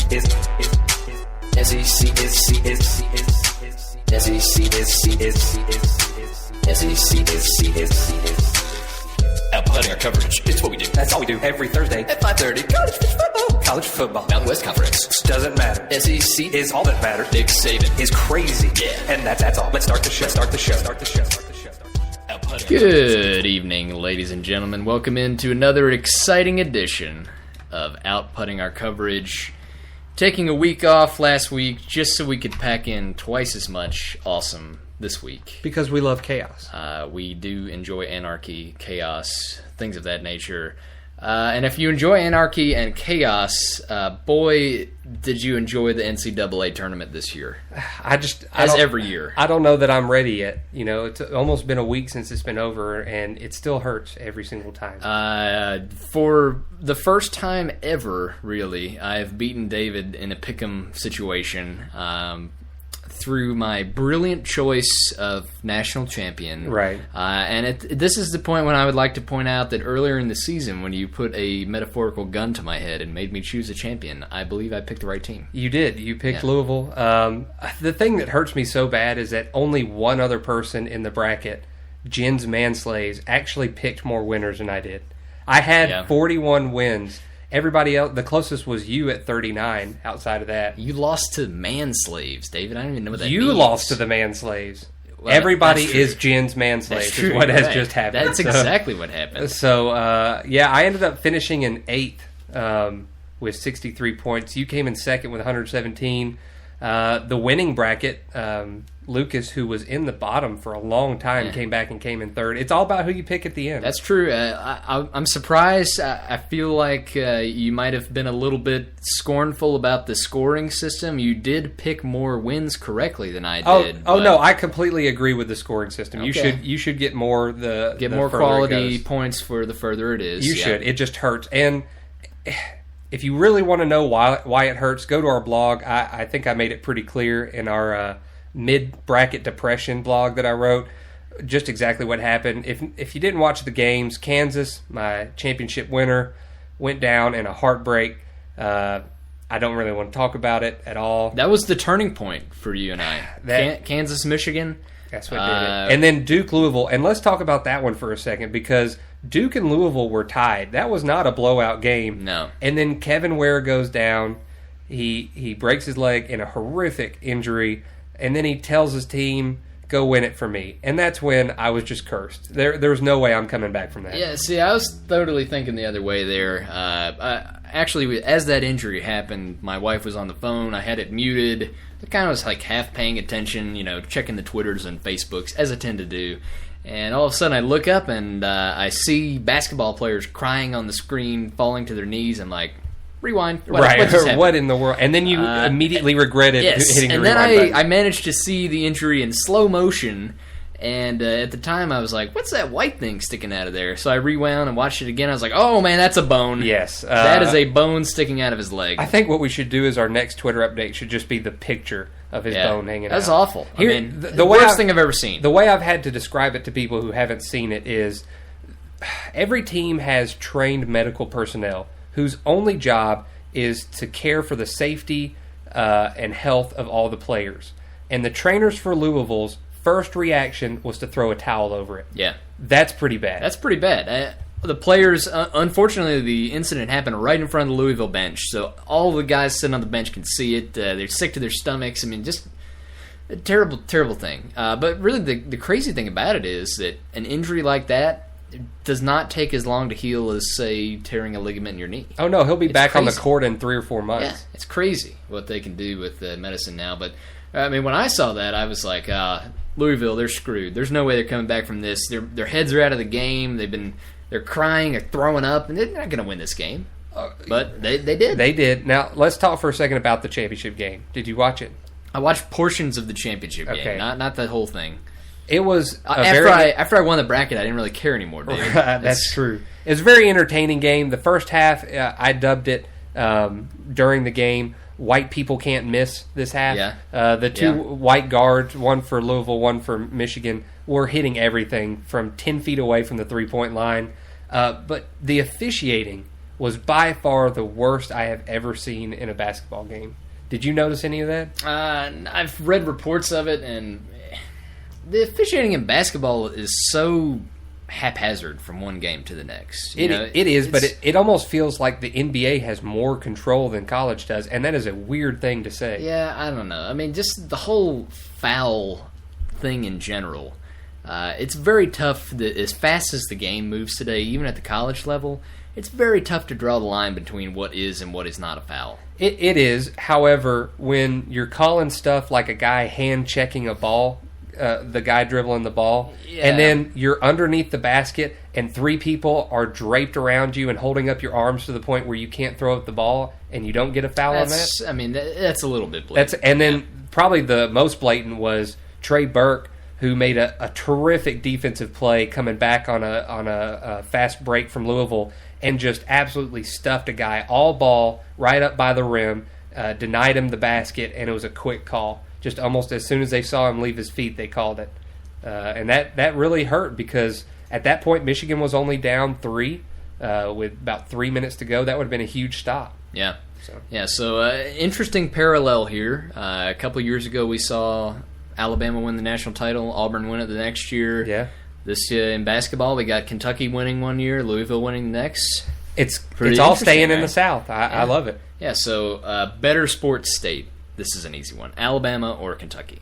Outputting our coverage. It's what we do. That's all we do every Thursday At 5:30, college football. College football. Mountain West Conference. Doesn't matter. SEC Is all that matters. Nick Saban Is crazy. Yeah. And that's all. Let's start the show. Outputting. Good evening, ladies and gentlemen. Welcome into another exciting edition of Outputting Our Coverage. Taking a week off last week just so we could pack in twice as much awesome this week. Because we love chaos. We do enjoy anarchy, chaos, things of that nature. And if you enjoy anarchy and chaos, boy, did you enjoy the NCAA tournament this year. As every year. I don't know that I'm ready yet. You know, it's almost been a week since it's been over, and it still hurts every single time. For the first time ever, really, I've beaten David in a pick'em situation. Through my brilliant choice of national champion. Right. And this is the point when I would like to point out that earlier in the season, when you put a metaphorical gun to my head and made me choose a champion, I believe I picked the right team. You did. You picked Louisville. The thing that hurts me so bad is that only one other person in the bracket, Jens Manslaves, actually picked more winners than I did. I had 41 wins. Everybody else, the closest was you at 39 outside of that. You lost to Manslaves, David. I don't even know what that means. You lost to the Manslaves. Well, everybody is Jens Manslaves is what has just happened. That's exactly what happened. So, I ended up finishing in 8th with 63 points. You came in 2nd with 117. The winning bracket, Lucas, who was in the bottom for a long time, came back and came in 3rd. It's all about who you pick at the end. That's true. I'm surprised. I feel like you might have been a little bit scornful about the scoring system. You did pick more wins correctly than I did. No, I completely agree with the scoring system. Okay. You should get more more quality points for the further it is. You should. It just hurts. And if you really want to know why it hurts, go to our blog. I think I made it pretty clear in our mid-bracket depression blog that I wrote, just exactly what happened. If you didn't watch the games, Kansas, my championship winner, went down in a heartbreak. I don't really want to talk about it at all. That was the turning point for you and I. Kansas, Michigan. That's what did it. And then Duke, Louisville. And let's talk about that one for a second, because Duke and Louisville were tied. That was not a blowout game. No. And then Kevin Ware goes down. He breaks his leg in a horrific injury, and then he tells his team, go win it for me. And that's when I was just cursed. There was no way I'm coming back from that. Yeah, see, I was totally thinking the other way there. Actually, as that injury happened, my wife was on the phone. I had it muted. I kind of was like half paying attention, checking the Twitters and Facebooks, as I tend to do. And all of a sudden I look up and I see basketball players crying on the screen, falling to their knees. I'm like, rewind. What in the world? And then you immediately regretted hitting the rewind button. And then I managed to see the injury in slow motion. And at the time I was like, what's that white thing sticking out of there? So I rewound and watched it again. I was like, oh man, that's a bone. Yes. That is a bone sticking out of his leg. I think what we should do is our next Twitter update should just be the picture of his bone hanging out. That's awful. The worst thing I've ever seen. The way I've had to describe it to people who haven't seen it is every team has trained medical personnel whose only job is to care for the safety and health of all the players. And the trainers for Louisville's first reaction was to throw a towel over it. Yeah. That's pretty bad. That's pretty bad. The players, unfortunately, the incident happened right in front of the Louisville bench, so all the guys sitting on the bench can see it. They're sick to their stomachs. I mean, just a terrible, terrible thing. But really, the crazy thing about it is that an injury like that does not take as long to heal as, say, tearing a ligament in your knee. Oh, no, he'll be back on the court in 3 or 4 months. Yeah, it's crazy what they can do with medicine now. But, I mean, when I saw that, I was like, Louisville, they're screwed. There's no way they're coming back from this. Their heads are out of the game. They're crying, they're throwing up, and they're not going to win this game. But they did. They did. Now, let's talk for a second about the championship game. Did you watch it? I watched portions of the championship game, not the whole thing. It was after I won the bracket, I didn't really care anymore, David. That's true. It was a very entertaining game. The first half, I dubbed it during the game, white people can't miss this half. Yeah. The two white guards, one for Louisville, one for Michigan, were hitting everything from 10 feet away from the three-point line. But the officiating was by far the worst I have ever seen in a basketball game. Did you notice any of that? I've read reports of it, and the officiating in basketball is so haphazard from one game to the next. It is, but it almost feels like the NBA has more control than college does, and that is a weird thing to say. Yeah, I don't know. I mean, just the whole foul thing in general. It's very tough, as fast as the game moves today, even at the college level, it's very tough to draw the line between what is and what is not a foul. It is. However, when you're calling stuff like a guy hand-checking a ball, the guy dribbling the ball, and then you're underneath the basket and three people are draped around you and holding up your arms to the point where you can't throw up the ball and you don't get a foul on that? I mean, that's a little bit blatant. And then probably the most blatant was Trey Burke, who made a terrific defensive play coming back on a fast break from Louisville and just absolutely stuffed a guy all ball right up by the rim, denied him the basket, and it was a quick call. Just almost as soon as they saw him leave his feet, they called it. And that really hurt because at that point Michigan was only down 3 with about 3 minutes to go. That would have been a huge stop. Yeah. So interesting parallel here. A couple years ago we saw Alabama win the national title, Auburn win it the next year. Yeah. This in basketball, we got Kentucky winning one year, Louisville winning the next. It's all staying in the South. I love it. Yeah, so better sports state. This is an easy one. Alabama or Kentucky?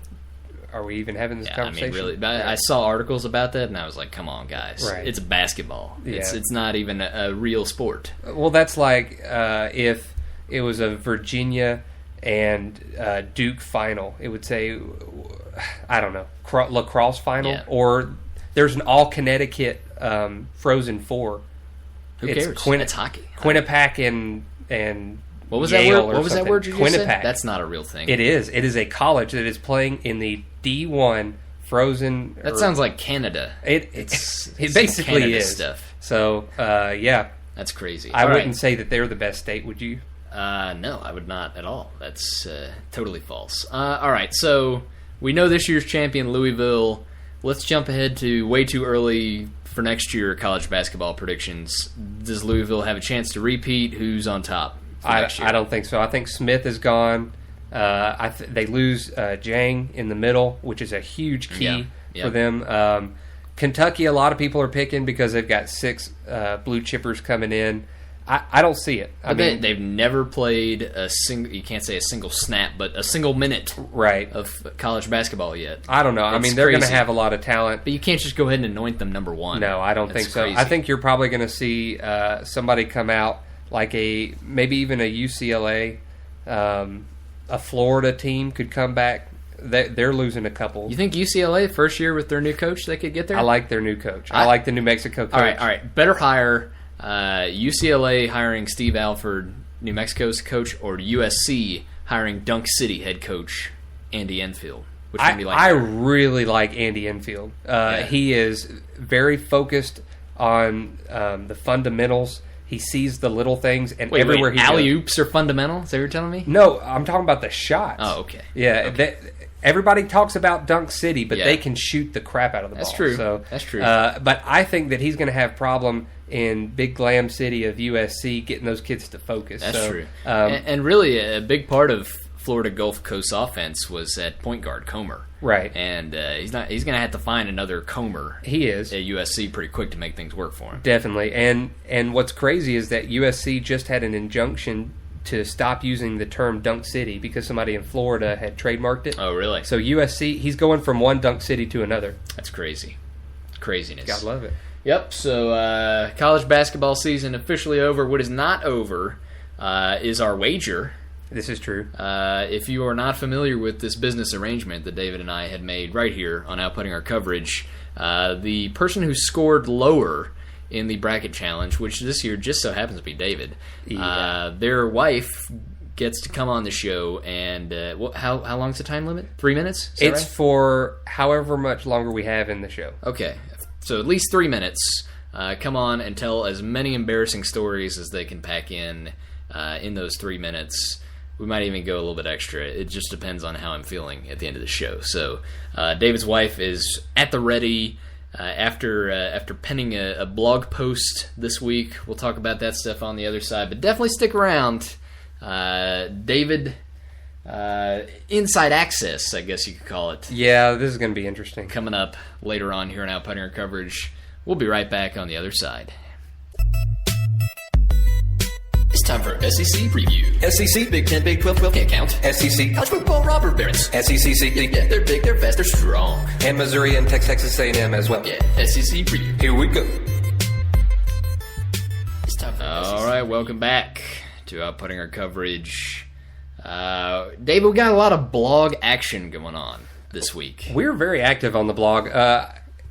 Are we even having this conversation? I mean, really, I saw articles about that, and I was like, come on, guys. Right. It's basketball. Yeah. It's not even a real sport. Well, that's like if it was a Virginia and Duke final. It would say, I don't know, lacrosse final, or there's an all-Connecticut Frozen Four. Who cares? It's hockey. Quinnipiac and what was Yale that word? What was that word you just Quinnipiac. said? That's not a real thing. It is. It is a college that is playing in the D1 Frozen. That sounds like Canada. It basically Canada is stuff. So yeah, that's crazy. I wouldn't say that they're the best state. Would you? No, I would not at all. That's totally false. All right, so we know this year's champion, Louisville. Let's jump ahead to way too early for next year college basketball predictions. Does Louisville have a chance to repeat? Who's on top? I don't think so. I think Smith is gone. They lose Jang in the middle, which is a huge key for them. Kentucky, a lot of people are picking because they've got 6 blue chippers coming in. I don't see it. I mean, they've never played a single. You can't say a single snap, but a single minute of college basketball yet. I don't know. I mean, they're going to have a lot of talent, but you can't just go ahead and anoint them number 1. No, I don't think so. Crazy. I think you're probably going to see somebody come out like maybe even a UCLA, a Florida team could come back. They're losing a couple. You think UCLA first year with their new coach they could get there? I like their new coach. I like the New Mexico coach. All right. Better hire UCLA hiring Steve Alford, New Mexico's coach, or USC hiring Dunk City head coach Andy Enfield. Which one do you like? I really like Andy Enfield. He is very focused on the fundamentals. He sees the little things, and everywhere he goes. Alley-oops are fundamental? Is that what you're telling me? No, I'm talking about the shots. Oh, okay. Yeah, okay. Everybody talks about Dunk City, but they can shoot the crap out of the ball. That's true. So, that's true. But I think that he's going to have problem in big glam city of USC getting those kids to focus. That's true. And really, a big part of Florida Gulf Coast offense was at point guard Comer. Right. And he's going to have to find another Comer. He is at USC pretty quick to make things work for him. Definitely. And what's crazy is that USC just had an injunction to stop using the term Dunk City because somebody in Florida had trademarked it. Oh, really? So USC, he's going from one Dunk City to another. That's crazy. Craziness. Gotta love it. Yep, so college basketball season officially over. What is not over is our wager. This is true. If you are not familiar with this business arrangement that David and I had made right here on Outputting Our Coverage, the person who scored lower in the bracket challenge, which this year just so happens to be David, their wife gets to come on the show, and how long is the time limit? 3 minutes? It's right? For however much longer we have in the show. Okay, so at least 3 minutes. Come on and tell as many embarrassing stories as they can pack in those 3 minutes. We might even go a little bit extra. It just depends on how I'm feeling at the end of the show. So David's wife is at the ready. after penning a blog post this week. We'll talk about that stuff on the other side, but definitely stick around. David, inside access, I guess you could call it. Yeah, this is going to be interesting. Coming up later on here in Outputting Our Coverage. We'll be right back on the other side. It's time for SEC preview. SEC, Big 10, Big 12, 12 can't count. SEC, college football robber barons. SEC, yeah, they're big, they're fast, they're strong. And Missouri and Texas A&M as well. Yeah, SEC preview. Here we go. It's time for All right, welcome back to Outputting Our Coverage. Dave, we got a lot of blog action going on this week. We're very active on the blog.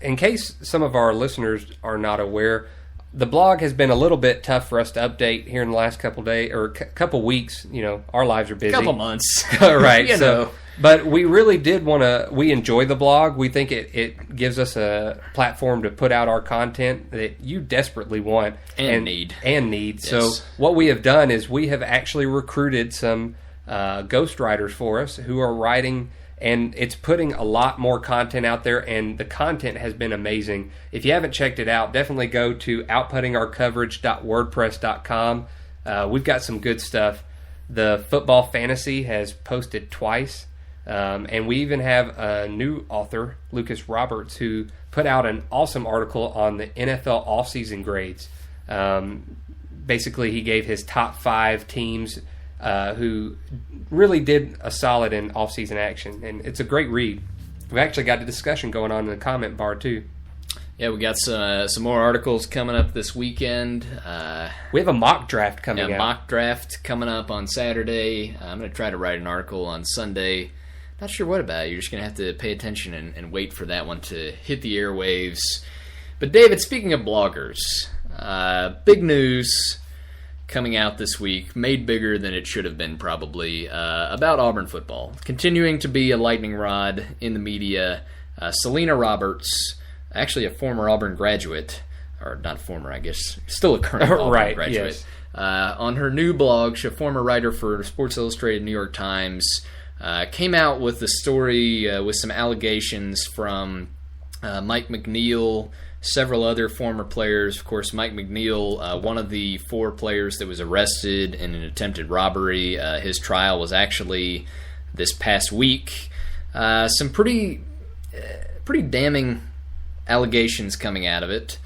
In case some of our listeners are not aware, the blog has been a little bit tough for us to update here in the last couple days or couple weeks. You know, our lives are busy. Couple months, right? You know. But we really did want to. We enjoy the blog. We think it gives us a platform to put out our content that you desperately want and need. Yes. So what we have done is we have actually recruited some ghostwriters for us who are writing. And it's putting a lot more content out there, and the content has been amazing. If you haven't checked it out, definitely go to outputtingourcoverage.wordpress.com. We've got some good stuff. The Football Fantasy has posted twice, and we even have a new author, Lucas Roberts, who put out an awesome article on the NFL offseason grades. Basically, he gave his top 5 teams who really did a solid in off-season action, and it's a great read. We've actually got a discussion going on in the comment bar too. Yeah, we got some more articles coming up this weekend. We have a mock draft coming out. Mock draft coming up on Saturday. I'm going to try to write an article on Sunday. Not sure what about it. You're just going to have to pay attention and wait for that one to hit the airwaves. But David, speaking of bloggers, big news coming out this week, made bigger than it should have been probably, about Auburn football. Continuing to be a lightning rod in the media. Selena Roberts, actually a former Auburn graduate, or not former, I guess, still a current Auburn graduate. Yes. On her new blog, she's a former writer for Sports Illustrated, New York Times, came out with a story with some allegations from Mike McNeil, several other former players. Of course, Mike McNeil, one of the 4 players that was arrested in an attempted robbery. His trial was actually this past week. Some pretty damning allegations coming out of it.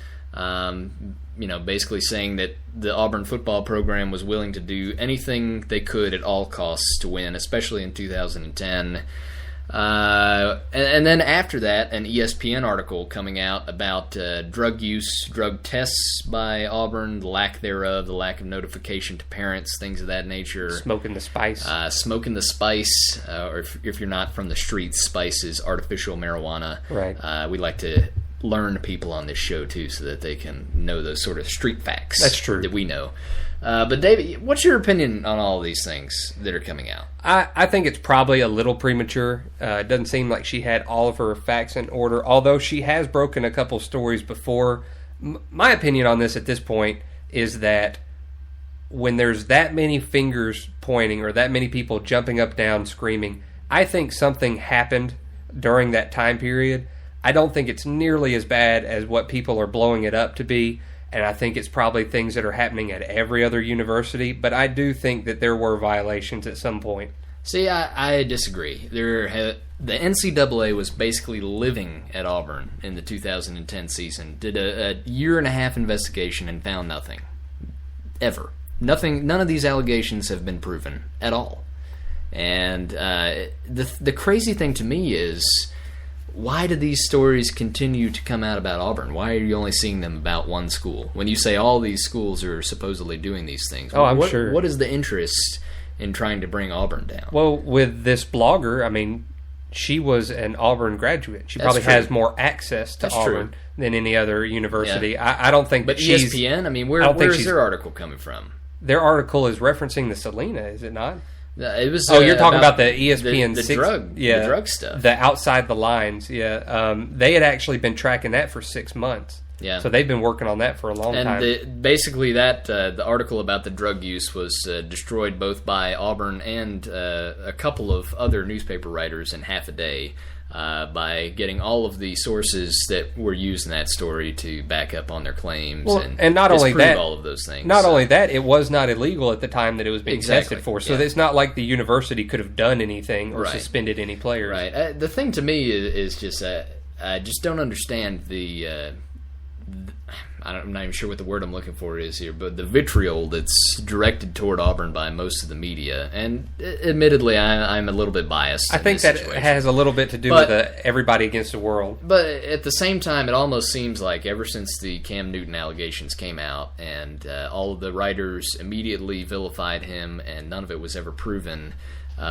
Basically saying that the Auburn football program was willing to do anything they could at all costs to win, especially in 2010. And then after that, an ESPN article coming out about drug use, drug tests by Auburn, the lack thereof, the lack of notification to parents, things of that nature. Smoking the spice. Or if you're not from the streets, spice is artificial marijuana. Right. We like to learn people on this show, too, so that they can know those sort of street facts. That's true. That we know. But David, what's your opinion on all of these things that are coming out? I think it's probably a little premature. It doesn't seem like she had all of her facts in order, although she has broken a couple stories before. My opinion on this at this point is that when there's that many fingers pointing or that many people jumping up, down, screaming, I think something happened during that time period. I don't think it's nearly as bad as what people are blowing it up to be. And I think it's probably things that are happening at every other university. But I do think that there were violations at some point. See, I disagree. The NCAA was basically living at Auburn in the 2010 season. Did a year-and-a-half investigation and found nothing. Ever. Nothing. None of these allegations have been proven at all. And the crazy thing to me is, why do these stories continue to come out about Auburn? Why are you only seeing them about one school? When you say all these schools are supposedly doing these things, I'm sure. What is the interest in trying to bring Auburn down? Well, with this blogger, I mean, she was an Auburn graduate. She probably has more access to Auburn than any other university. Yeah. I don't think but she's... But ESPN, I mean, where's their article coming from? Their article is referencing the Selena, is it not? It was. You're talking about the ESPN the drug stuff, the outside the lines. Yeah, they had actually been tracking that for 6 months. Yeah, so they've been working on that for a long time. And basically, the article about the drug use was destroyed both by Auburn and a couple of other newspaper writers in half a day. by getting all of the sources that were used in that story to back up on their claims and not only that, all of those things. Not only that, it was not illegal at the time that it was being tested for. So yeah. it's not like the university could have done anything or suspended any players. Right. The thing to me is just I just don't understand I'm not even sure what the word I'm looking for is here, but the vitriol that's directed toward Auburn by most of the media. And admittedly, I'm a little bit biased. I think that has a little bit to do with everybody against the world. But at the same time, it almost seems like ever since the Cam Newton allegations came out and all of the writers immediately vilified him and none of it was ever proven,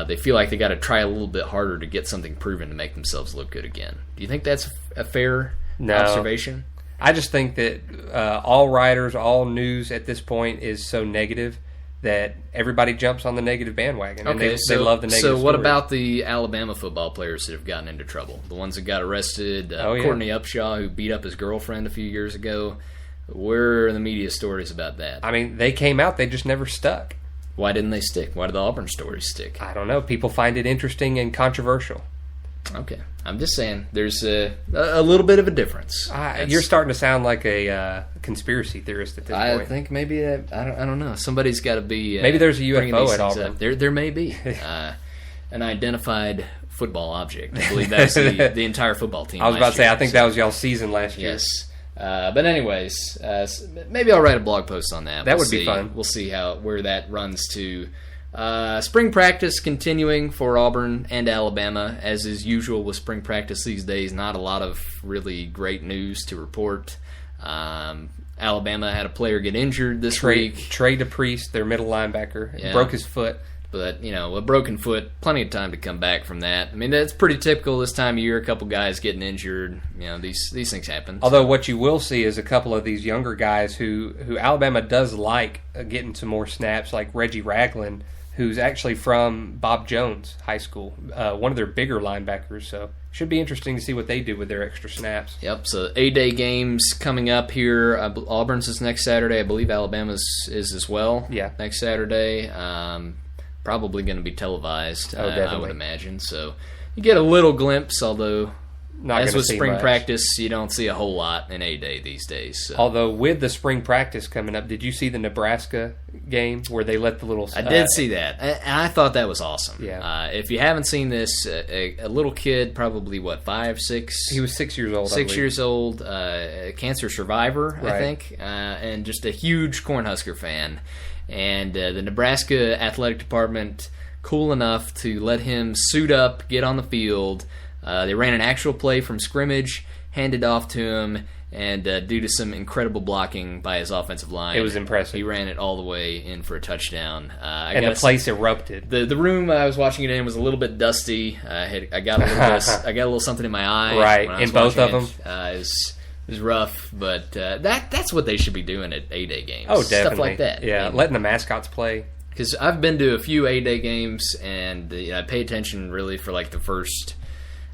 they feel like they got to try a little bit harder to get something proven to make themselves look good again. Do you think that's a fair observation? I just think that all writers, all news at this point is so negative that everybody jumps on the negative bandwagon. Okay, and they love the negative So what stories. about the Alabama football players that have gotten into trouble? The ones that got arrested, Courtney Upshaw, who beat up his girlfriend a few years ago. Where are the media stories about that? I mean, they came out, they just never stuck. Why didn't they stick? Why did the Auburn stories stick? I don't know. People find it interesting and controversial. Okay. I'm just saying there's a little bit of a difference. You're starting to sound like a conspiracy theorist at this point. I think maybe, I don't know. Somebody's got to be... maybe there's a UFO at Auburn. There may be. An identified football object. I believe that's the entire football team. I was about to say, I think that was y'all's season last year. Yes. But anyways, maybe I'll write a blog post on that. That would be fun. We'll see where that runs to. Spring practice continuing for Auburn and Alabama, as is usual with spring practice these days. Not a lot of really great news to report. Alabama had a player get injured this week. Trey DePriest, their middle linebacker, broke his foot. But, a broken foot, plenty of time to come back from that. I mean, that's pretty typical this time of year, a couple guys getting injured. These things happen. Although what you will see is a couple of these younger guys who Alabama does like getting some more snaps, like Reggie Ragland, who's actually from Bob Jones High School, one of their bigger linebackers. So should be interesting to see what they do with their extra snaps. Yep, so A-Day games coming up here. Auburn's is next Saturday. I believe Alabama's is as well. Yeah. Next Saturday. Probably going to be televised, I would imagine. So you get a little glimpse, although as with spring practice, you don't see a whole lot in A-Day these days. So. Although with the spring practice coming up, did you see the Nebraska game where they let the little... I did see that, and I thought that was awesome. Yeah. If you haven't seen this, a little kid, probably, 5, 6? He was 6 years old, 6 years old, a cancer survivor, I think, and just a huge Cornhusker fan. And the Nebraska athletic department, cool enough to let him suit up, get on the field. They ran an actual play from scrimmage, handed off to him, and due to some incredible blocking by his offensive line, it was impressive. He ran it all the way in for a touchdown. And the place erupted. The room I was watching it in was a little bit dusty. I got a little something in my eye. Right, in both of them. It was rough, but that's what they should be doing at A-Day games. Oh, definitely. Stuff like that. Yeah, letting the mascots play. Because I've been to a few A-Day games, and I pay attention really for the first,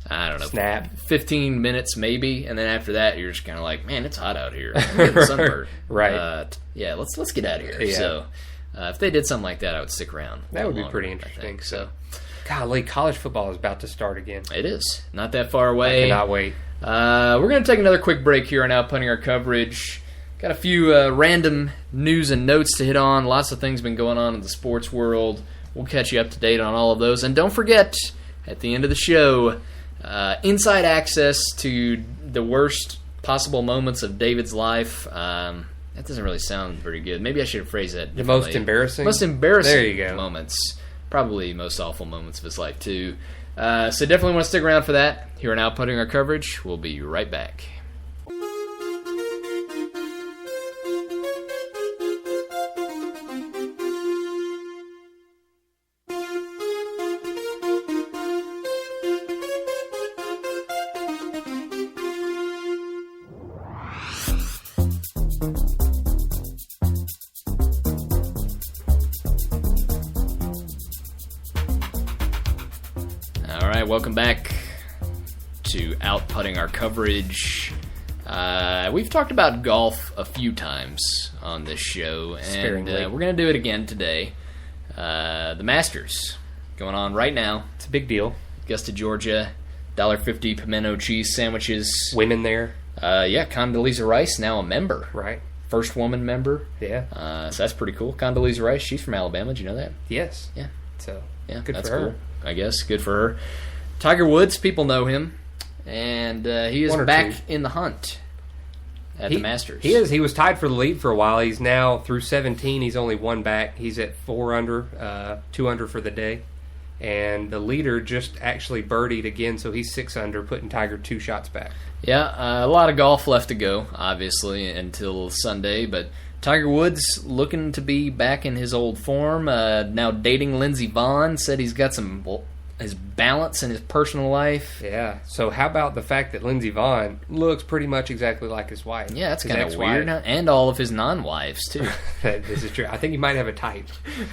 I don't know, snap, 15 minutes maybe, and then after that you're just kind of like, man, it's hot out here. I'm getting sunburned. Right. Yeah, let's get out of here. Yeah. So if they did something like that, I would stick around. That would be pretty interesting. I think, so. Golly, college football is about to start again. It is. Not that far away. I cannot wait. We're going to take another quick break here on Outpunting Our Coverage. Got a few random news and notes to hit on. Lots of things been going on in the sports world. We'll catch you up to date on all of those. And don't forget, at the end of the show, inside access to the worst possible moments of David's life. That doesn't really sound very good. Maybe I should have phrased that differently. The most embarrassing? Most embarrassing there you go. moments. Probably most awful moments of his life, too. So definitely want to stick around for that. Here on Outputting Our Coverage. We'll be right back. Welcome back to Outputting Our Coverage. We've talked about golf a few times on this show, and we're going to do it again today. The Masters going on right now. It's a big deal. Augusta, Georgia. $1.50 pimento cheese sandwiches. Women there. Condoleezza Rice, now a member. Right. First woman member. Yeah. So that's pretty cool. Condoleezza Rice, she's from Alabama. Did you know that? Yes. Yeah. So, Yeah, good that's for her. cool. I guess good for her. Tiger Woods, people know him, and he is One or back two. in the hunt at the Masters. He is. He was tied for the lead for a while. He's now through 17. He's only one back. He's at 4 under, 2 under for the day. And the leader just actually birdied again, so he's 6 under, putting Tiger 2 shots back. Yeah, a lot of golf left to go, obviously, until Sunday, but Tiger Woods looking to be back in his old form. Now dating Lindsey Vonn, said he's got his balance in his personal life. Yeah. So how about the fact that Lindsey Vonn looks pretty much exactly like his wife? Yeah, that's his kind of ex-wife. weird. And all of his non-wives, too. This is true. I think he might have a type.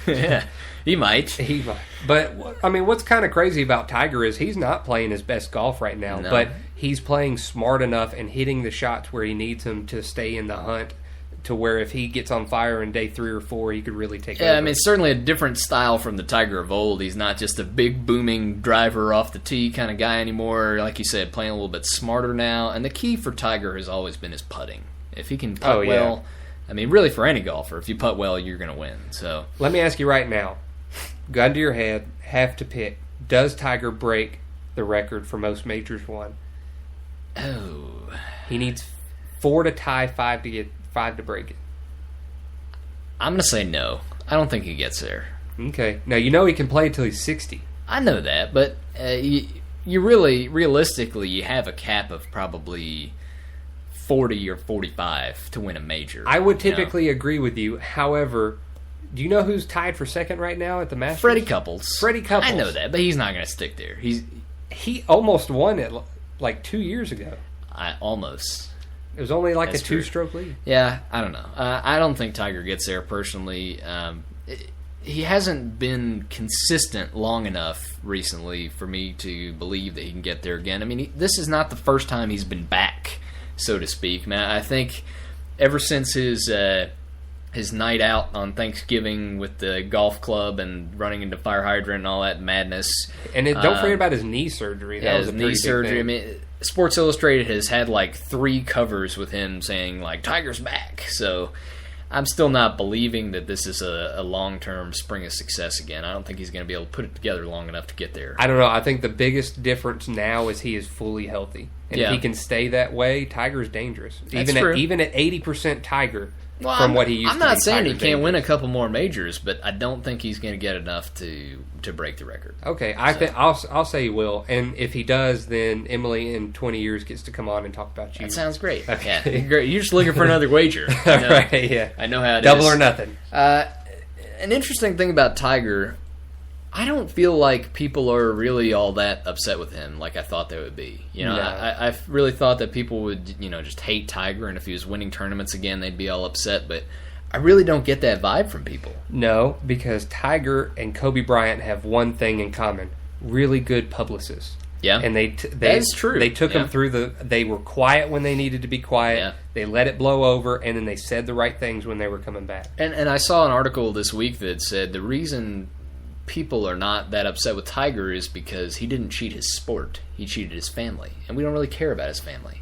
Yeah, he might. He might. But, I mean, what's kind of crazy about Tiger is he's not playing his best golf right now. No. But he's playing smart enough and hitting the shots where he needs them to stay in the hunt, to where if he gets on fire in day 3 or 4, he could really take over. Yeah, I mean, it's certainly a different style from the Tiger of old. He's not just a big, booming driver off the tee kind of guy anymore. Like you said, playing a little bit smarter now. And the key for Tiger has always been his putting. If he can putt well, I mean, really for any golfer, if you putt well, you're going to win. So let me ask you right now, gun to your head, have to pick, does Tiger break the record for most majors won? Oh. He needs 4 to tie, 5 to get 5 to break it. I'm going to say no. I don't think he gets there. Okay. Now, you know he can play until he's 60. I know that, but you really, realistically, you have a cap of probably 40 or 45 to win a major. I would typically agree with you. However, do you know who's tied for second right now at the Masters? Freddie Couples. Freddie Couples. I know that, but he's not going to stick there. He almost won it like 2 years ago. Almost. It was only like That's a true. 2-stroke lead. Yeah, I don't know. I don't think Tiger gets there personally. He hasn't been consistent long enough recently for me to believe that he can get there again. I mean, this is not the first time he's been back, so to speak. Man, I think ever since his night out on Thanksgiving with the golf club and running into fire hydrant and all that madness. And don't forget about his knee surgery. That was a his knee surgery. I mean, Sports Illustrated has had like 3 covers with him saying like Tiger's back. So I'm still not believing that this is a long-term spring of success again. I don't think he's going to be able to put it together long enough to get there. I don't know. I think the biggest difference now is he is fully healthy. And if he can stay that way, Tiger's dangerous. That's true. Even at 80% Tiger, Well, what he used to be. I'm not saying he Tiger's can't win a dangerous. couple more majors, but I don't think he's going to get enough to break the record. Okay, I'll say he will, and if he does, then Emily in 20 years gets to come on and talk about you. That sounds great. Okay. Yeah, great. You're just looking for another wager. I know. Right? Yeah, I know how it is. Double or nothing. An interesting thing about Tiger, I don't feel like people are really all that upset with him like I thought they would be. You know, No. I really thought that people would, just hate Tiger, and if he was winning tournaments again, they'd be all upset, but I really don't get that vibe from people. No, because Tiger and Kobe Bryant have one thing in common: really good publicists. Yeah, And that's true. They took Yeah. them through they were quiet when they needed to be quiet. Yeah. They let it blow over, and then they said the right things when they were coming back. And I saw an article this week that said the reason people are not that upset with Tiger is because he didn't cheat his sport. He cheated his family. And we don't really care about his family.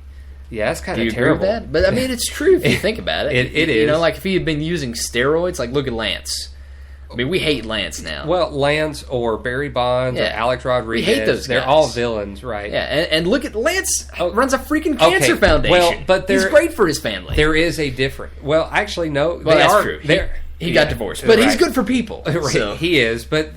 Yeah, that's kind Do you of terrible. agree with that? But, I mean, it's true if you think about it. It You is. know, like if he had been using steroids, like look at Lance. I mean, we hate Lance now. Well, Lance or Barry Bonds or Yeah. Alex Rodriguez. We hate those They're guys. all villains, right? Yeah, and look at Lance runs a freaking cancer Okay, foundation. well, but he's there- great for his family. There is a difference. Well, actually, no. Well, they that's are, true. they're- He got divorced, but he's right. good for people. Right, So. He is, but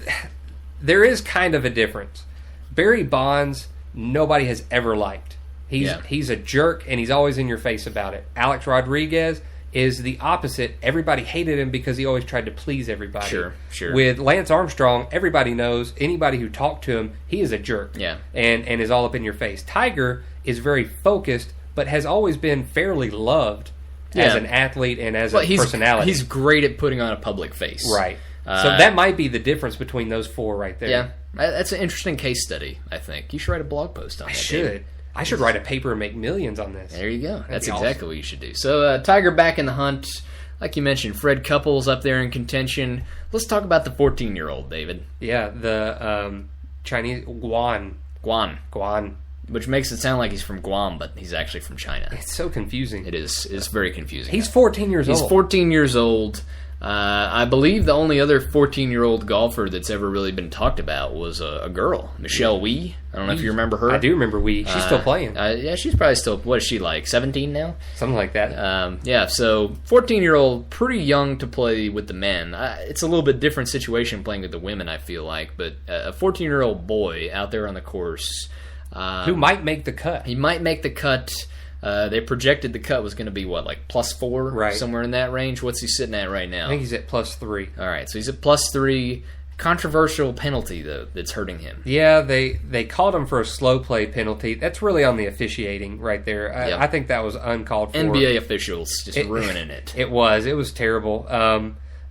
there is kind of a difference. Barry Bonds, nobody has ever liked. He's a jerk, and he's always in your face about it. Alex Rodriguez is the opposite. Everybody hated him because he always tried to please everybody. Sure. With Lance Armstrong, everybody knows, anybody who talked to him, he is a jerk. Yeah. And is all up in your face. Tiger is very focused, but has always been fairly loved as an athlete and as a personality. He's great at putting on a public face. Right. So that might be the difference between those four right there. Yeah. That's an interesting case study, I think. You should write a blog post on that. David. I should write a paper and make millions on this. There you go. That's be exactly what you should do. So, Tiger back in the hunt. Like you mentioned, Fred Couples up there in contention. Let's talk about the 14-year-old, David. Yeah, the Chinese Guan. which makes it sound like he's from Guam, but he's actually from China. It's so confusing. It is. It's very confusing. He's 14 years old. He's 14 years old. I believe the only other 14-year-old golfer that's ever really been talked about was a girl, Michelle Wie. I don't know if you remember her. I do remember Wie. She's still playing. Yeah, she's probably still, what is she, like 17 now? Something like that. Yeah, so 14-year-old, pretty young to play with the men. It's a little bit different situation playing with the women, I feel like, but a 14-year-old boy out there on the course. Who might make the cut. He might make the cut. They projected the cut was going to be, what, like +4? Right. Somewhere in that range? What's he sitting at right now? I think he's at +3. All right, so he's at +3. Controversial penalty, though, that's hurting him. Yeah, they called him for a slow play penalty. That's really on the officiating right there. Yep. I think that was uncalled for. NBA officials just ruining it. It was terrible.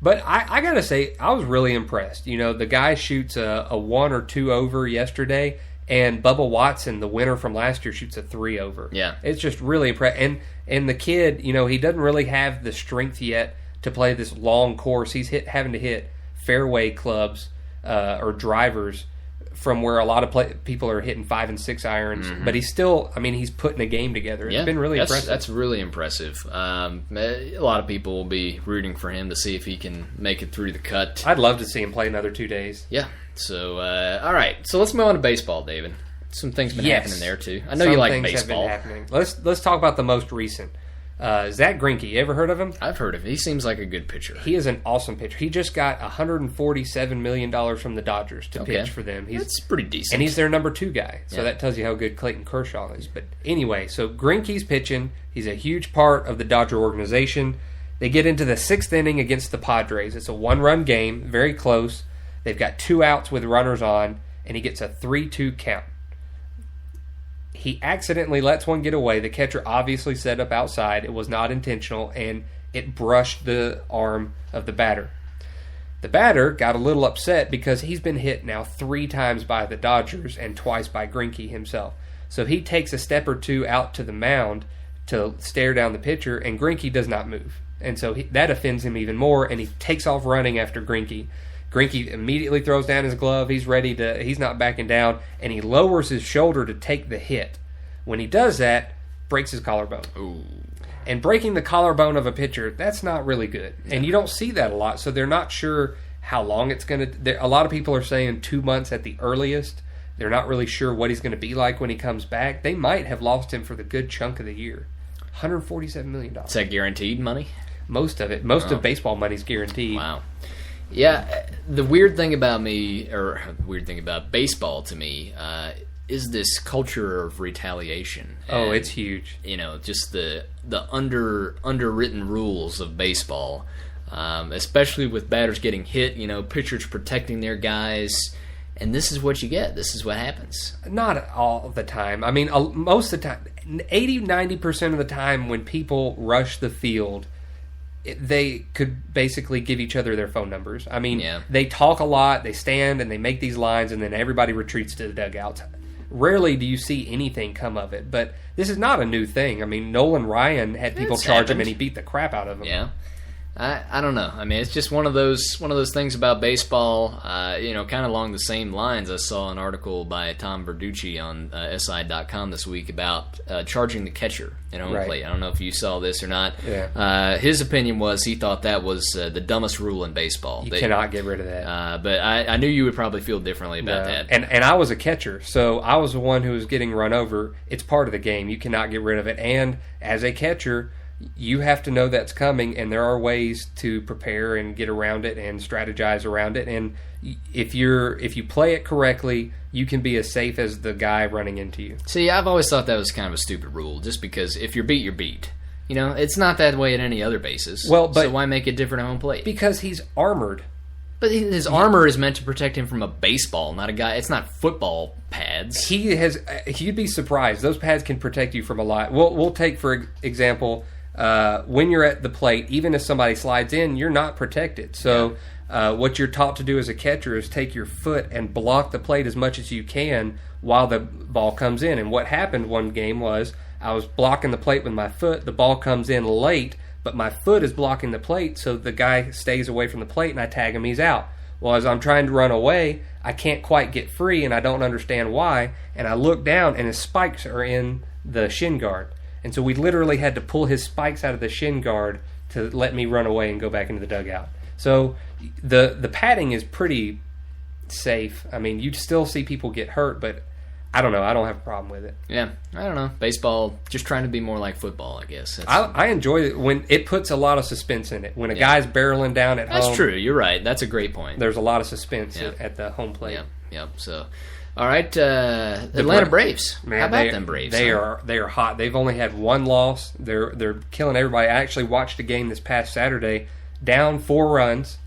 But I got to say, I was really impressed. You know, the guy shoots a 1 or 2 over yesterday, and Bubba Watson, the winner from last year, shoots a 3 over. Yeah. It's just really impressive. And the kid, you know, he doesn't really have the strength yet to play this long course. He's having to hit fairway clubs or drivers from where a lot of people are hitting 5 and 6 irons. Mm-hmm. But he's still, I mean, he's putting a game together. It's been really impressive. That's really impressive. A lot of people will be rooting for him to see if he can make it through the cut. I'd love to see him play another 2 days. Yeah. So, all right. So let's move on to baseball, David. Some things been happening there too. I know you like baseball. Have been happening. Let's talk about the most recent. Zach Greinke, you ever heard of him? I've heard of him. He seems like a good pitcher. He is an awesome pitcher. He just got $147 million from the Dodgers to pitch for them. That's pretty decent. And he's their number 2 guy. So that tells you how good Clayton Kershaw is. But anyway, so Greinke's pitching. He's a huge part of the Dodger organization. They get into the 6th inning against the Padres. It's a 1-run game, very close. They've got 2 outs with runners on, and he gets a 3-2 count. He accidentally lets one get away. The catcher obviously set up outside. It was not intentional, and it brushed the arm of the batter. The batter got a little upset because he's been hit now 3 times by the Dodgers and twice by Greinke himself. So he takes a step or 2 out to the mound to stare down the pitcher, and Greinke does not move. And so that offends him even more, and he takes off running after Greinke. Greinke immediately throws down his glove. He's not backing down, and he lowers his shoulder to take the hit. When he does that, breaks his collarbone. Ooh. And breaking the collarbone of a pitcher, that's not really good. Yeah. And you don't see that a lot, so they're not sure how long it's going to... A lot of people are saying 2 months at the earliest. They're not really sure what he's going to be like when he comes back. They might have lost him for the good chunk of the year. $147 million. Is that guaranteed money? Most of it. Most of baseball money's guaranteed. Wow. Yeah, the weird thing about baseball to me is this culture of retaliation. And, it's huge. You know, just the underwritten rules of baseball, especially with batters getting hit, you know, pitchers protecting their guys, and this is what you get. This is what happens. Not all the time. I mean, most of the time, 80-90% of the time when people rush the field, they could basically give each other their phone numbers. I mean, They talk a lot, they stand, and they make these lines, and then everybody retreats to the dugouts. Rarely do you see anything come of it, but this is not a new thing. I mean, Nolan Ryan had people charge him, and he beat the crap out of him. Yeah. I don't know. I mean, it's just one of those things about baseball. You know, kind of along the same lines. I saw an article by Tom Verducci on SI.com this week about charging the catcher in home plate. I don't know if you saw this or not. Yeah. His opinion was he thought that was the dumbest rule in baseball. You cannot get rid of that. But I knew you would probably feel differently about that. And I was a catcher, so I was the one who was getting run over. It's part of the game. You cannot get rid of it. And as a catcher, you have to know that's coming, and there are ways to prepare and get around it and strategize around it. And if you play it correctly, you can be as safe as the guy running into you. See, I've always thought that was kind of a stupid rule, just because if you're beat, you're beat. You know, it's not that way at any other bases. Well, but so why make it different at home plate? Because he's armored. But his armor is meant to protect him from a baseball, not a guy. It's not football pads. You'd be surprised. Those pads can protect you from a lot. We'll take, for example, when you're at the plate, even if somebody slides in, you're not protected. So what you're taught to do as a catcher is take your foot and block the plate as much as you can while the ball comes in. And what happened one game was I was blocking the plate with my foot. The ball comes in late, but my foot is blocking the plate, so the guy stays away from the plate, and I tag him. He's out. Well, as I'm trying to run away, I can't quite get free, and I don't understand why. And I look down, and his spikes are in the shin guard. And so we literally had to pull his spikes out of the shin guard to let me run away and go back into the dugout. So the padding is pretty safe. I mean, you still see people get hurt, but I don't know. I don't have a problem with it. Yeah, I don't know. Baseball, just trying to be more like football, I guess. I enjoy it when it puts a lot of suspense in it. When a guy's barreling down at home. That's true. You're right. That's a great point. There's a lot of suspense at the home plate. Yep. So, all right, Atlanta Braves. Man, how about them Braves? They are hot. They've only had one loss. They're killing everybody. I actually watched a game this past Saturday, down 4 runs.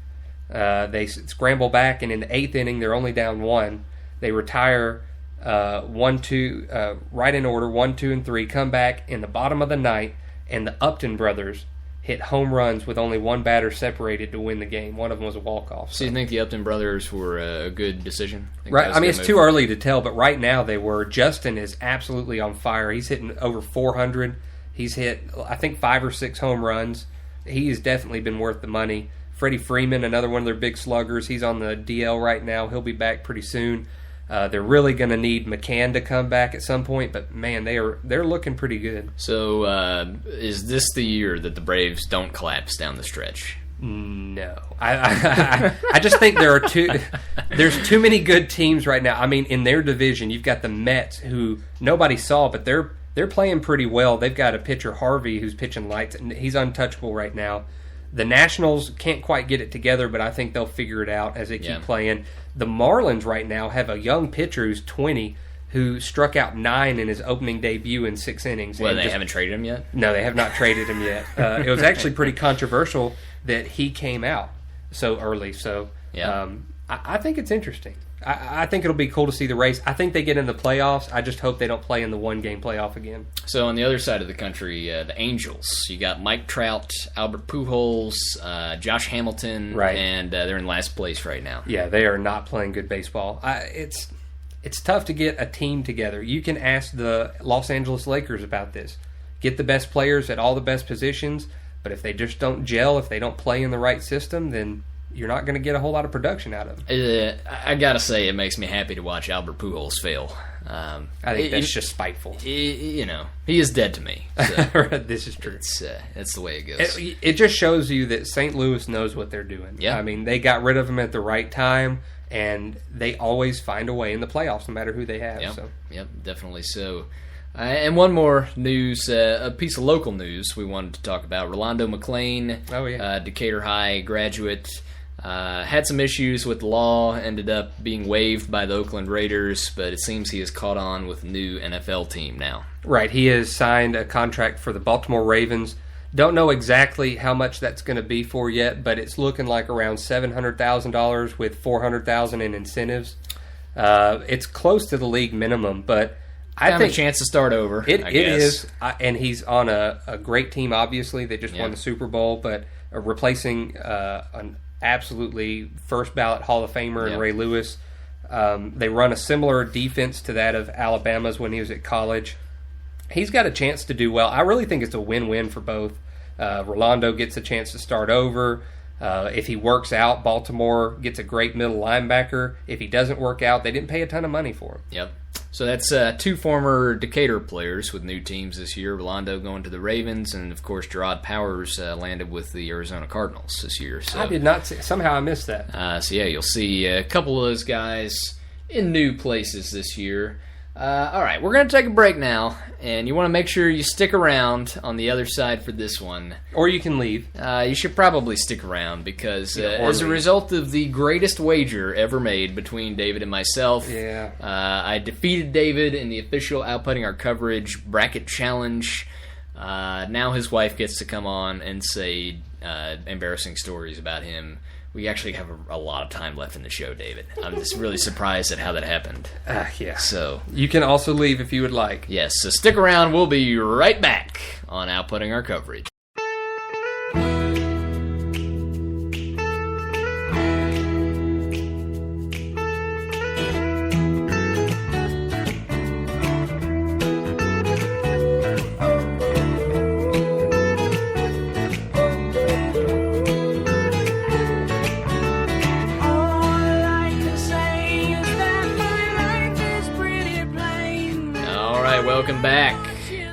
They scramble back, and in the 8th inning, they're only down 1. They retire 1, 2, right in order, 1, 2, and 3. Come back in the bottom of the ninth, and the Upton brothers hit home runs with only one batter separated to win the game. One of them was a walk-off. So you think the Upton brothers were a good decision? Right. I mean, it's too early to tell, but right now they were. Justin is absolutely on fire. He's hitting over 400. He's hit, I think, 5 or 6 home runs. He has definitely been worth the money. Freddie Freeman, another one of their big sluggers. He's on the DL right now. He'll be back pretty soon. They're really going to need McCann to come back at some point, but man, they're looking pretty good. So, is this the year that the Braves don't collapse down the stretch? No, I just think there's too many good teams right now. I mean, in their division, you've got the Mets, who nobody saw, but they're playing pretty well. They've got a pitcher, Harvey, who's pitching lights, and he's untouchable right now. The Nationals can't quite get it together, but I think they'll figure it out as they keep playing. The Marlins right now have a young pitcher who's 20 who struck out 9 in his opening debut in 6 innings. Well, they haven't traded him yet? No, they have not traded him yet. It was actually pretty controversial that he came out so early. So I think it's interesting. I think it'll be cool to see the race. I think they get in the playoffs. I just hope they don't play in the one-game playoff again. So on the other side of the country, the Angels, you got Mike Trout, Albert Pujols, Josh Hamilton, and they're in last place right now. Yeah, they are not playing good baseball. It's tough to get a team together. You can ask the Los Angeles Lakers about this. Get the best players at all the best positions, but if they just don't gel, if they don't play in the right system, then you're not going to get a whole lot of production out of them. I got to say, it makes me happy to watch Albert Pujols fail. I think that's just spiteful. He is dead to me. So this is true. It's the way it goes. It just shows you that St. Louis knows what they're doing. Yeah. I mean, they got rid of him at the right time, and they always find a way in the playoffs, no matter who they have. Yep, definitely so. And one more news, a piece of local news we wanted to talk about. Rolando McClain, Decatur High graduate, had some issues with the law, ended up being waived by the Oakland Raiders, but it seems he has caught on with a new NFL team now. Right, he has signed a contract for the Baltimore Ravens. Don't know exactly how much that's going to be for yet, but it's looking like around $700,000 with $400,000 in incentives. It's close to the league minimum, but I think a chance to start over. It is, and he's on a great team. Obviously, they just won the Super Bowl, but replacing an absolutely first ballot Hall of Famer in Ray Lewis. They run a similar defense to that of Alabama's when he was at college. He's got a chance to do well. I really think it's a win-win for both. Rolando gets a chance to start over. If he works out, Baltimore gets a great middle linebacker. If he doesn't work out, they didn't pay a ton of money for him. Yep. So that's 2 former Decatur players with new teams this year. Rolando going to the Ravens, and of course Gerard Powers landed with the Arizona Cardinals this year. So I did not see. Somehow I missed that. So you'll see a couple of those guys in new places this year. All right, we're going to take a break now, and you want to make sure you stick around on the other side for this one. Or you can leave. You should probably stick around because as a result of the greatest wager ever made between David and myself, I defeated David in the official Outputting Our Coverage bracket challenge. Now his wife gets to come on and say embarrassing stories about him. We actually have a lot of time left in the show, David. I'm just really surprised at how that happened. So you can also leave if you would like. Yes, so stick around. We'll be right back on Outputting Our Coverage. welcome back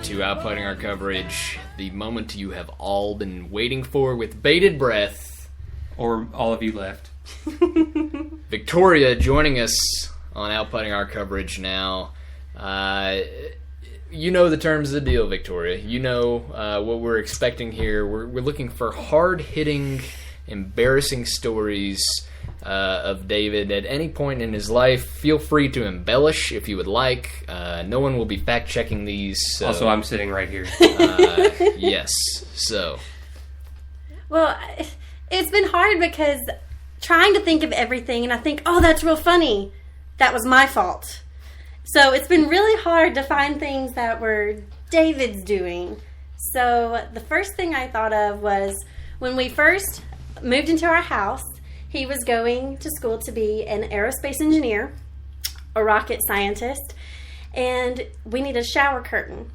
to Outputting Our Coverage, the moment you have all been waiting for with bated breath. Or all of you left. Victoria joining us on Outputting Our Coverage now. You know the terms of the deal, Victoria. You know what we're expecting here. We're looking for hard-hitting, embarrassing stories of David at any point in his life. Feel free to embellish if you would like. No one will be fact-checking these. So, Also, I'm sitting right here. yes. So. Well, it's been hard because trying to think of everything, and I think, oh, that's real funny. That was my fault. So it's been really hard to find things that were David's doing. So the first thing I thought of was when we first moved into our house, he was going to school to be an aerospace engineer, a rocket scientist, and we need a shower curtain.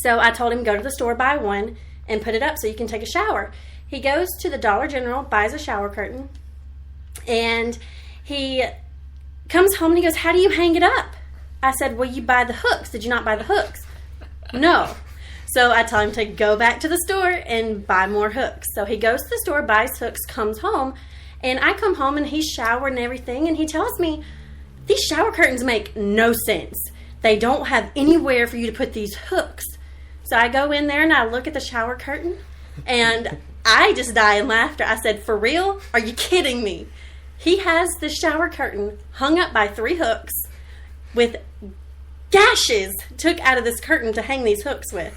So I told him, go to the store, buy one, and put it up so you can take a shower. He goes to the Dollar General, buys a shower curtain, and he comes home and he goes, how do you hang it up? I said, well, you buy the hooks. Did you not buy the hooks? No. So I tell him to go back to the store and buy more hooks. So he goes to the store, buys hooks, comes home, and I come home and he's showered and everything, and he tells me, these shower curtains make no sense. They don't have anywhere for you to put these hooks. So I go in there and I look at the shower curtain, and I just die in laughter. I said, for real? Are you kidding me? He has the shower curtain hung up by 3 hooks with gashes took out of this curtain to hang these hooks with.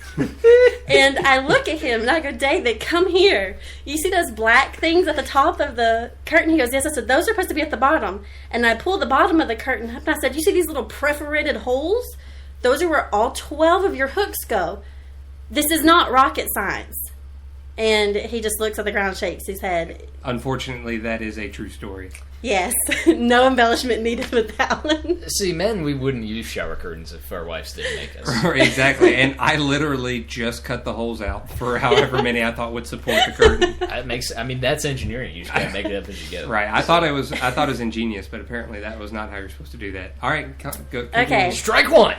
And I look at him and I go, David, come here. You see those black things at the top of the curtain? He goes, yes. I said, those are supposed to be at the bottom. And I pulled the bottom of the curtain up and I said, you see these little perforated holes? Those are where all 12 of your hooks go. This is not rocket science. And he just looks at the ground, shakes his head. Unfortunately, that is a true story. Yes. No embellishment needed with that one. See, men, we wouldn't use shower curtains if our wives didn't make us. Exactly. And I literally just cut the holes out for however many I thought would support the curtain. That's engineering. You just gotta make it up as you go. Right. I thought it was ingenious, but apparently that was not how you're supposed to do that. All right. Go. Okay. Strike one.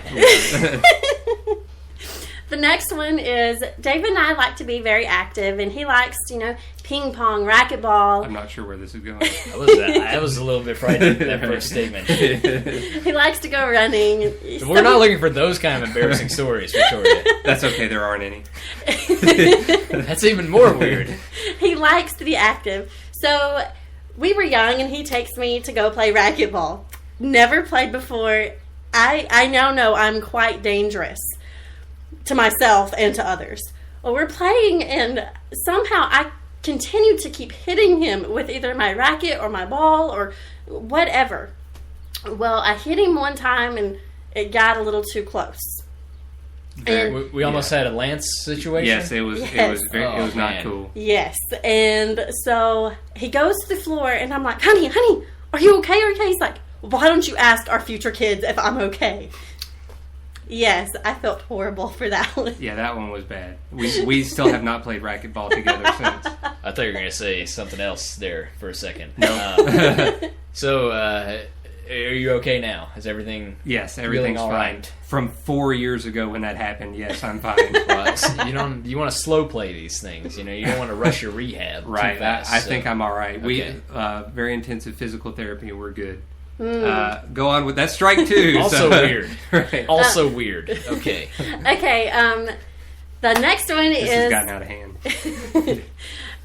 The next one is David and I like to be very active, and he likes, ping pong, racquetball. I'm not sure where this is going. I was a little bit frightened at that first statement. He likes to go running. So we're not looking for those kind of embarrassing stories, Victoria. That's okay, there aren't any. That's even more weird. He likes to be active. So we were young, and he takes me to go play racquetball. Never played before. I now know I'm quite dangerous to myself and to others. Well, we're playing, and somehow I continued to keep hitting him with either my racket or my ball or whatever. Well, I hit him one time, and it got a little too close. And we almost had a Lance situation. Yes, it was. Yes. It was not cool. Yes, and so he goes to the floor, and I'm like, honey, are you okay? He's like, why don't you ask our future kids if I'm okay? Yes, I felt horrible for that one. Yeah, that one was bad. We still have not played racquetball together since. I thought you were going to say something else there for a second. No. So, are you okay now? Is everything? Yes, everything's fine. Right? From 4 years ago when that happened, yes, I'm fine. Well, you want to slow play these things. You don't want to rush your rehab. Right. Too fast, I think I'm all right. Okay. We very intensive physical therapy. We're good. Go on with that. Strike 2. Also weird. Right. Also weird. Okay. Okay. The next one This is. has gotten out of hand.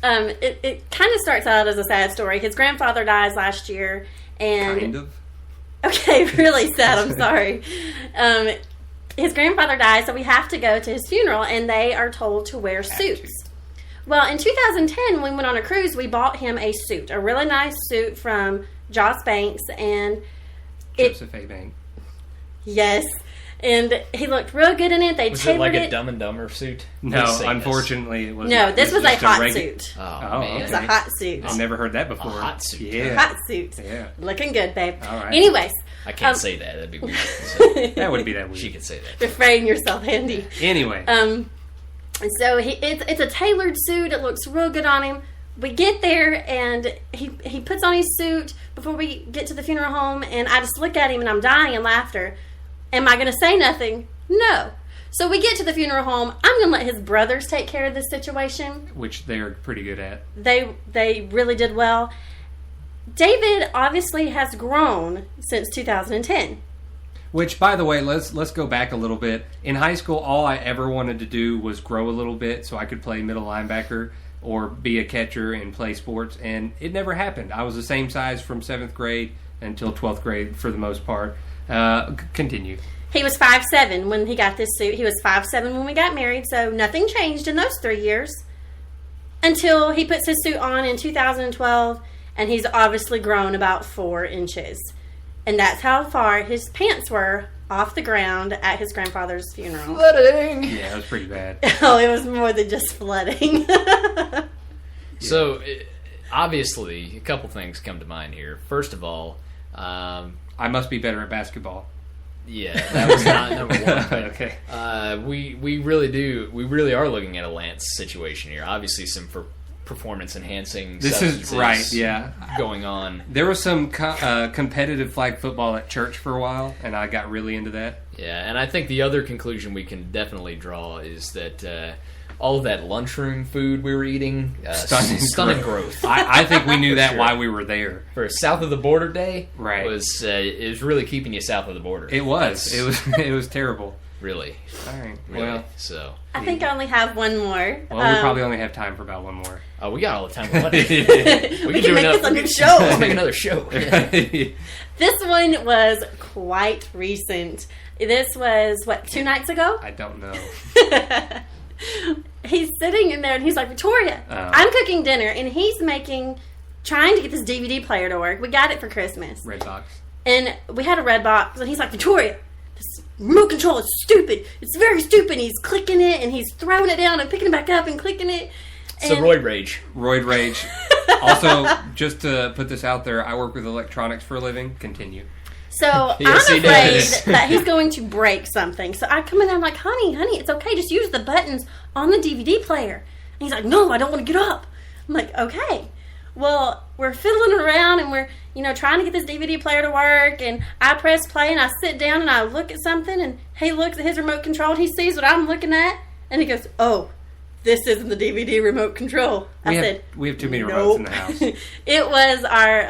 It kind of starts out as a sad story. His grandfather dies last year, and Kind of. okay, really sad. I'm sorry. His grandfather dies, so we have to go to his funeral, and they are told to wear suits. Well, in 2010, when we went on a cruise, we bought him a suit, a really nice suit from Joss Banks, and Joseph A. Bank. Yes, and he looked real good in it. They Was it tailored like a Dumb and Dumber suit? No, Please say unfortunately, it was. No, not. this was a just hot suit. Oh, Oh, man. It was a hot suit. I've never heard that before. A hot suit. Yeah. Hot suit. Yeah. Looking good, babe. All right. Anyways, I can't say that. That'd be weird. So That wouldn't be that weird. she could say that. refrain yourself, Andy. Anyway. So it's a tailored suit. It looks real good on him. We get there, and he puts on his suit before we get to the funeral home, and I just look at him, and I'm dying in laughter. Am I going to say nothing? No. So we get to the funeral home. I'm going to let his brothers take care of this situation. Which they're pretty good at. They really did well. David obviously has grown since 2010. Which, by the way, let's go back a little bit. In high school, all I ever wanted to do was grow a little bit so I could play middle linebacker or be a catcher and play sports, and it never happened. I was the same size from 7th grade until 12th grade for the most part. Continue. He was 5'7" when he got this suit. He was 5'7" when we got married, so nothing changed in those 3 years. Until he puts his suit on in 2012, and he's obviously grown about 4 inches. And that's how far his pants were off the ground at his grandfather's funeral. Flooding! Yeah, it was pretty bad. Oh, it was more than just flooding. So, obviously, a couple things come to mind here. First of all, I must be better at basketball. yeah, that was not number one. But, Okay. we really are looking at a Lance situation here. Obviously, some performance enhancing. This is right. Yeah, going on. there was some competitive flag football at church for a while, and I got really into that. Yeah, and I think the other conclusion we can definitely draw is that all of that lunchroom food we were eating, stunning growth. I think we knew that sure. while we were there. For south of the border day, Right. it was really keeping you south of the border. It was. It was terrible. Really, All right. really. Well, So, I think I only have one more. we probably only have time for about one more. we got all the time we want. We we can make this a new show. Let's make another show. This one was quite recent. This was, 2 nights ago? I don't know. He's sitting in there and he's like, Victoria, I'm cooking dinner, and he's trying to get this DVD player to work. We got it for Christmas. Red box. And we had a red box, and he's like, Victoria, this remote control is stupid. It's very stupid. And he's clicking it, and he's throwing it down and picking it back up and clicking it. So roid rage. Roid rage. Also, just to put this out there, I work with electronics for a living. Continue. So Yes, I'm he afraid does. that he's going to break something. So I come in there, I'm like, honey, it's okay. Just use the buttons on the DVD player. And he's like, no, I don't want to get up. I'm like, okay. Well, we're fiddling around and we're, trying to get this DVD player to work. And I press play and I sit down and I look at something, and he looks at his remote control and he sees what I'm looking at. And he goes, oh, this isn't the DVD remote control. I said, we have too many nope. remotes in the house. It was our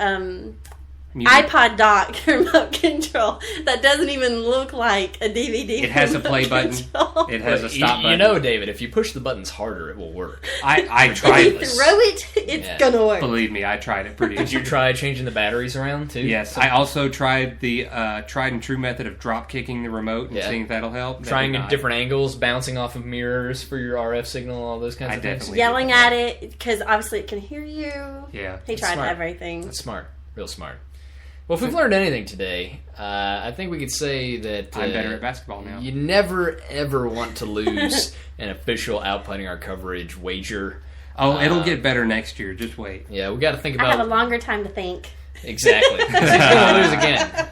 iPod dock remote control that doesn't even look like a DVD. It has a play button. control. It has a stop button. You know, David, if you push the buttons harder, it will work. I If tried you this. throw it, it's gonna work. Believe me, I tried it pretty. Did you try changing the batteries around too? Yes, I also tried the tried and true method of drop kicking the remote and seeing if that'll help. Trying at different angles, bouncing off of mirrors for your RF signal, all those kinds of things. definitely Yelling at it because obviously it can hear you. Yeah, He tried smart. everything. That's smart, real smart. Well, if we've learned anything today, I think we could say that I'm better at basketball now. You never ever want to lose an official outputting our coverage wager. Oh, it'll get better next year. Just wait. Yeah, we got to think I have a about longer time to think. exactly. 'Cause he's going to lose again.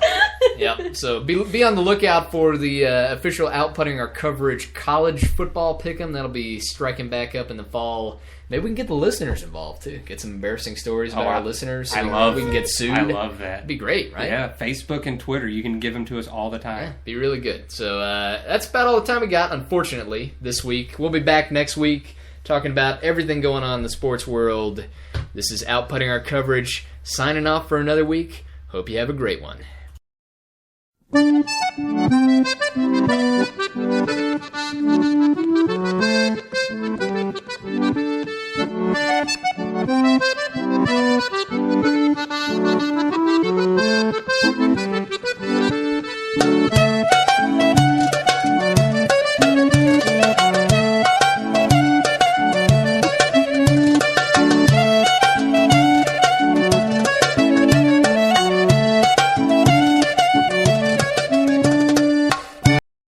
Yep. So be on the lookout for the official outputting our coverage college football pick'em. That'll be striking back up in the fall. Maybe we can get the listeners involved too. Get some embarrassing stories about our listeners. So we can get sued. I love that. That'd be great, right? Yeah, Facebook and Twitter. You can give them to us all the time. Yeah, be really good. So that's about all the time we got, unfortunately, this week. We'll be back next week talking about everything going on in the sports world. This is Outputting Our Coverage, signing off for another week. Hope you have a great one.